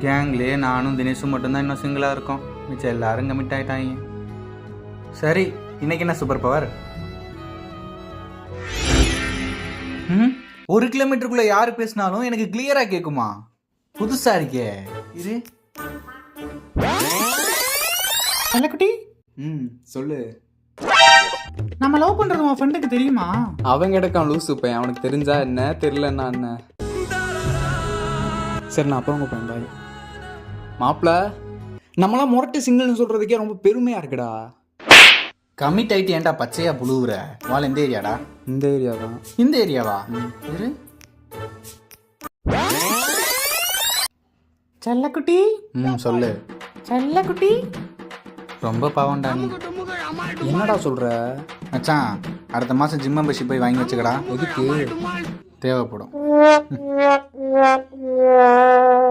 கேங்லேயே நானும் தினேஷும் மட்டும்தான் இன்னும் சிங்கிளாக இருக்கோம். மிச்சம் எல்லாரும் கமிட் ஆகிட்டாங்க. சரி, இன்னைக்கு என்ன சூப்பர் பவர்? 1 கிலோமீட்டருக்குள்ள யாரு பேசினாலும் எனக்கு கிளியரா கேக்குமா? புதுசா இருக்கே இது. குட்டி சொல்லு. நம்ம லவ் பண்றது உன் ஃப்ரெண்டுக்கு தெரியுமா? அவன் கிடக்கான் லூசு பையன். அவனுக்கு தெரிஞ்சா என்ன, தெரியலன்னா என்ன? சரி, நான் அப்புறம் கூப்பிடுறேன். பாய். மாப்பிள்ள, நம்மளாம் முரட்டு சிங்கிள்னு சொல்றதுக்கே ரொம்ப பெருமையா இருக்குடா. கமிட் ஆயிட்டு ஏன்டா பச்சையா புழுவுற? வாழ எந்த ஏரியாடா? இந்த ஏரியா தான். இந்த ஏரியாவா? இரு. செல்லக்குட்டி. சொல்லு. செல்லக்குட்டி ரொம்ப பாவம்டா நீ. என்னடா சொல்ற? மச்சான், அடுத்த மாசம் ஜிம் மெம்பர்ஷிப் போய் வாங்கி வச்சுக்கடா. எதுக்கு? தேவைப்படும்.